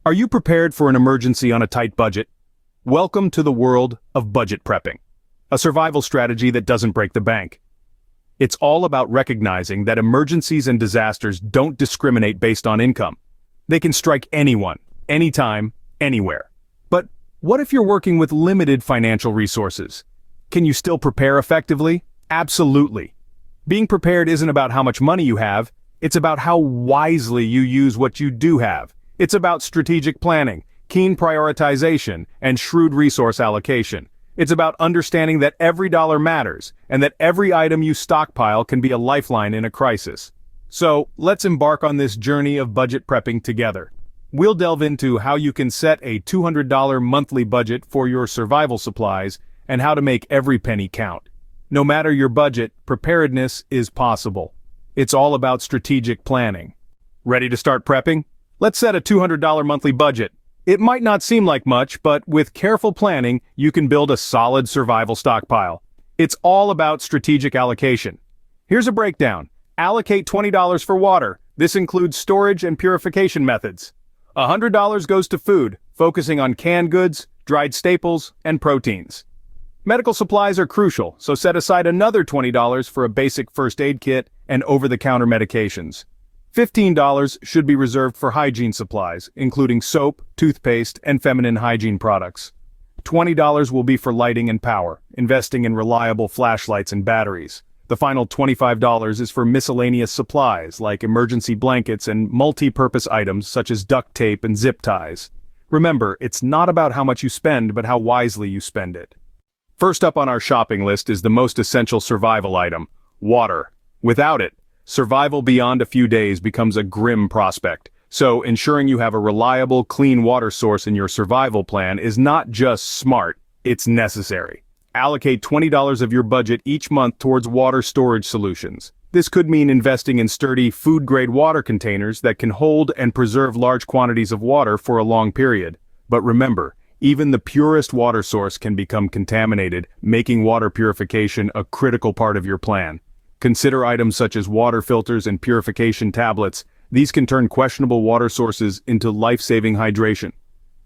Are you prepared for an emergency on a tight budget? Welcome to the world of budget prepping, a survival strategy that doesn't break the bank. It's all about recognizing that emergencies and disasters don't discriminate based on income. They can strike anyone, anytime, anywhere. But what if you're working with limited financial resources? Can you still prepare effectively? Absolutely. Being prepared isn't about how much money you have, it's about how wisely you use what you do have. It's about strategic planning, keen prioritization, and shrewd resource allocation. It's about understanding that every dollar matters, and that every item you stockpile can be a lifeline in a crisis. So, let's embark on this journey of budget prepping together. We'll delve into how you can set a $200 monthly budget for your survival supplies, and how to make every penny count. No matter your budget, preparedness is possible. It's all about strategic planning. Ready to start prepping? Let's set a $200 monthly budget. It might not seem like much, but with careful planning, you can build a solid survival stockpile. It's all about strategic allocation. Here's a breakdown. Allocate $20 for water. This includes storage and purification methods. $100 goes to food, focusing on canned goods, dried staples, and proteins. Medical supplies are crucial, so set aside another $20 for a basic first aid kit and over-the-counter medications. $15 should be reserved for hygiene supplies, including soap, toothpaste, and feminine hygiene products. $20 will be for lighting and power, investing in reliable flashlights and batteries. The final $25 is for miscellaneous supplies, like emergency blankets and multi-purpose items such as duct tape and zip ties. Remember, it's not about how much you spend, but how wisely you spend it. First up on our shopping list is the most essential survival item, water. Without it, survival beyond a few days becomes a grim prospect. So, ensuring you have a reliable, clean water source in your survival plan is not just smart, it's necessary. Allocate $20 of your budget each month towards water storage solutions. This could mean investing in sturdy, food-grade water containers that can hold and preserve large quantities of water for a long period. But remember, even the purest water source can become contaminated, making water purification a critical part of your plan. Consider items such as water filters and purification tablets. These can turn questionable water sources into life-saving hydration.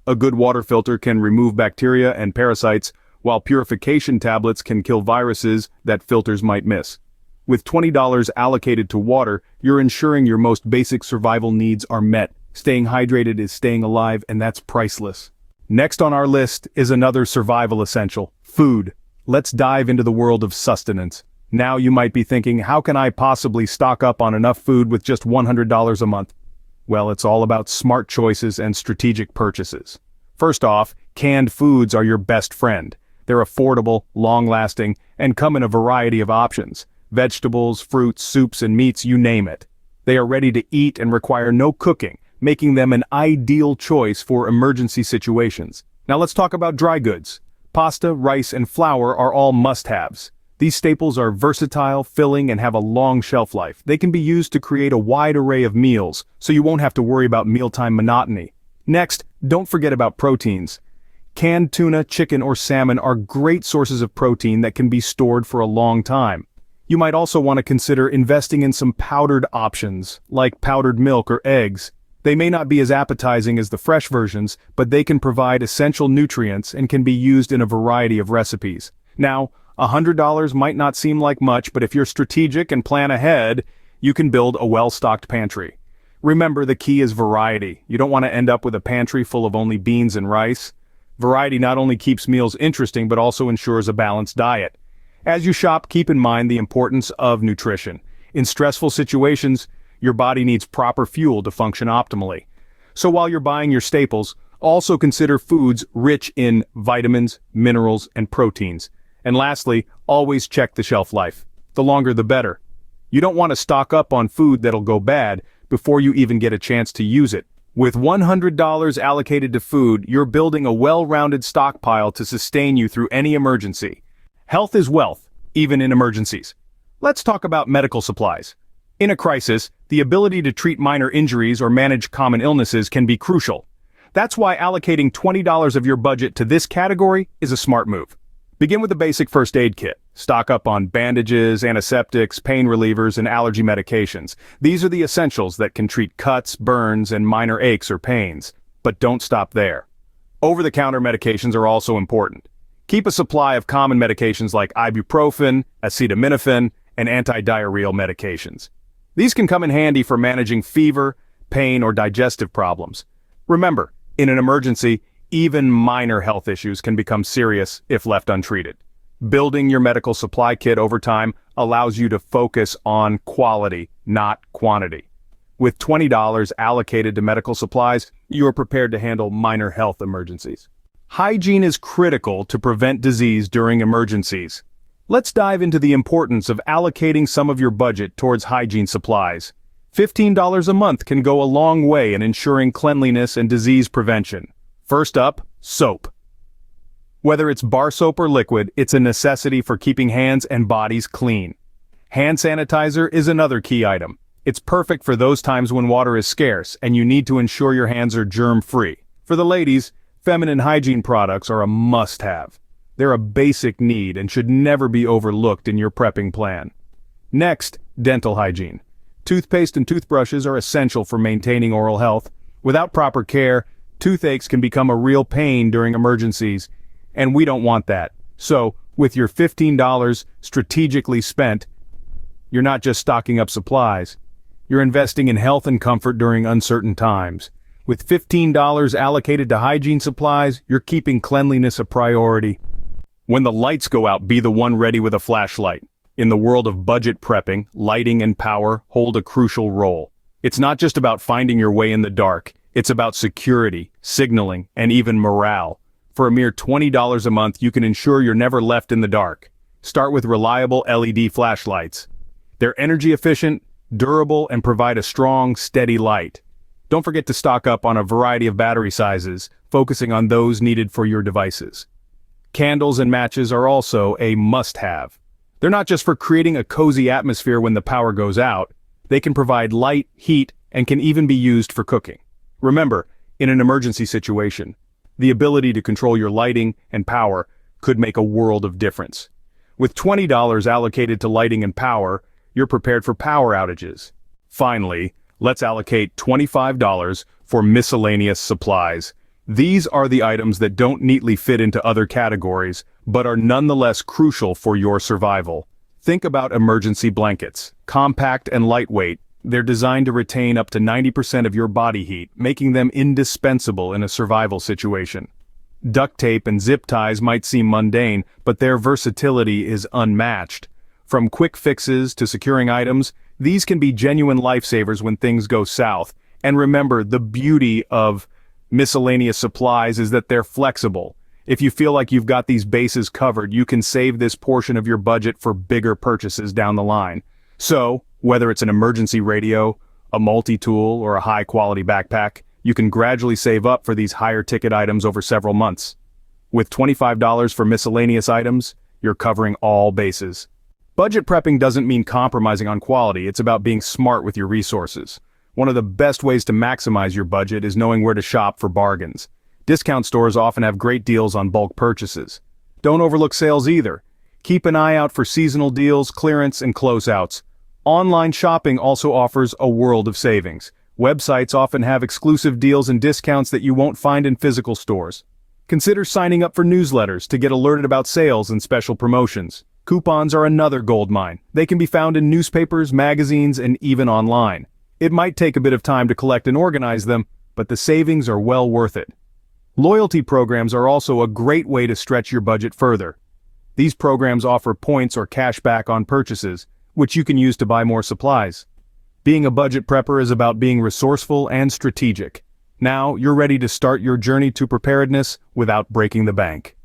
A good water filter can remove bacteria and parasites, while purification tablets can kill viruses that filters might miss. With $20 allocated to water, you're ensuring your most basic survival needs are met. Staying hydrated is staying alive, and that's priceless. Next on our list is another survival essential, food. Let's dive into the world of sustenance. Now you might be thinking, how can I possibly stock up on enough food with just $100 a month? Well, it's all about smart choices and strategic purchases. First off, canned foods are your best friend. They're affordable, long-lasting, and come in a variety of options. Vegetables, fruits, soups, and meats, you name it. They are ready to eat and require no cooking, making them an ideal choice for emergency situations. Now let's talk about dry goods. Pasta, rice, and flour are all must-haves. These staples are versatile, filling, and have a long shelf life. They can be used to create a wide array of meals, so you won't have to worry about mealtime monotony. Next, don't forget about proteins. Canned tuna, chicken, or salmon are great sources of protein that can be stored for a long time. You might also want to consider investing in some powdered options, like powdered milk or eggs. They may not be as appetizing as the fresh versions, but they can provide essential nutrients and can be used in a variety of recipes. Now, $100 might not seem like much, but if you're strategic and plan ahead, you can build a well-stocked pantry. Remember, the key is variety. You don't want to end up with a pantry full of only beans and rice. Variety not only keeps meals interesting, but also ensures a balanced diet. As you shop, keep in mind the importance of nutrition. In stressful situations, your body needs proper fuel to function optimally. So while you're buying your staples, also consider foods rich in vitamins, minerals, and proteins. And lastly, always check the shelf life. The longer the better. You don't want to stock up on food that'll go bad before you even get a chance to use it. With $100 allocated to food, you're building a well-rounded stockpile to sustain you through any emergency. Health is wealth, even in emergencies. Let's talk about medical supplies. In a crisis, the ability to treat minor injuries or manage common illnesses can be crucial. That's why allocating $20 of your budget to this category is a smart move. Begin with a basic first aid kit. Stock up on bandages, antiseptics, pain relievers, and allergy medications. These are the essentials that can treat cuts, burns, and minor aches or pains. But don't stop there. Over-the-counter medications are also important. Keep a supply of common medications like ibuprofen, acetaminophen, and antidiarrheal medications. These can come in handy for managing fever, pain, or digestive problems. Remember, in an emergency, even minor health issues can become serious if left untreated. Building your medical supply kit over time allows you to focus on quality, not quantity. With $20 allocated to medical supplies, you are prepared to handle minor health emergencies. Hygiene is critical to prevent disease during emergencies. Let's dive into the importance of allocating some of your budget towards hygiene supplies. $15 a month can go a long way in ensuring cleanliness and disease prevention. First up, soap. Whether it's bar soap or liquid, it's a necessity for keeping hands and bodies clean. Hand sanitizer is another key item. It's perfect for those times when water is scarce and you need to ensure your hands are germ-free. For the ladies, feminine hygiene products are a must-have. They're a basic need and should never be overlooked in your prepping plan. Next, dental hygiene. Toothpaste and toothbrushes are essential for maintaining oral health. Without proper care, toothaches can become a real pain during emergencies, and we don't want that. So, with your $15 strategically spent, you're not just stocking up supplies. You're investing in health and comfort during uncertain times. With $15 allocated to hygiene supplies, you're keeping cleanliness a priority. When the lights go out, be the one ready with a flashlight. In the world of budget prepping, lighting and power hold a crucial role. It's not just about finding your way in the dark. It's about security, signaling, and even morale. For a mere $20 a month, you can ensure you're never left in the dark. Start with reliable LED flashlights. They're energy efficient, durable, and provide a strong, steady light. Don't forget to stock up on a variety of battery sizes, focusing on those needed for your devices. Candles and matches are also a must-have. They're not just for creating a cozy atmosphere when the power goes out. They can provide light, heat, and can even be used for cooking. Remember, in an emergency situation, the ability to control your lighting and power could make a world of difference. With $20 allocated to lighting and power, you're prepared for power outages. Finally, let's allocate $25 for miscellaneous supplies. These are the items that don't neatly fit into other categories, but are nonetheless crucial for your survival. Think about emergency blankets. Compact and lightweight, they're designed to retain up to 90% of your body heat, making them indispensable in a survival situation. Duct tape and zip ties might seem mundane, but their versatility is unmatched. From quick fixes to securing items, these can be genuine lifesavers when things go south. And remember, the beauty of miscellaneous supplies is that they're flexible. If you feel like you've got these bases covered, you can save this portion of your budget for bigger purchases down the line. So, whether it's an emergency radio, a multi-tool, or a high-quality backpack, you can gradually save up for these higher-ticket items over several months. With $25 for miscellaneous items, you're covering all bases. Budget prepping doesn't mean compromising on quality, it's about being smart with your resources. One of the best ways to maximize your budget is knowing where to shop for bargains. Discount stores often have great deals on bulk purchases. Don't overlook sales either. Keep an eye out for seasonal deals, clearance, and closeouts. Online shopping also offers a world of savings. Websites often have exclusive deals and discounts that you won't find in physical stores. Consider signing up for newsletters to get alerted about sales and special promotions. Coupons are another goldmine. They can be found in newspapers, magazines, and even online. It might take a bit of time to collect and organize them, but the savings are well worth it. Loyalty programs are also a great way to stretch your budget further. These programs offer points or cash back on purchases, which you can use to buy more supplies. Being a budget prepper is about being resourceful and strategic. Now, you're ready to start your journey to preparedness without breaking the bank.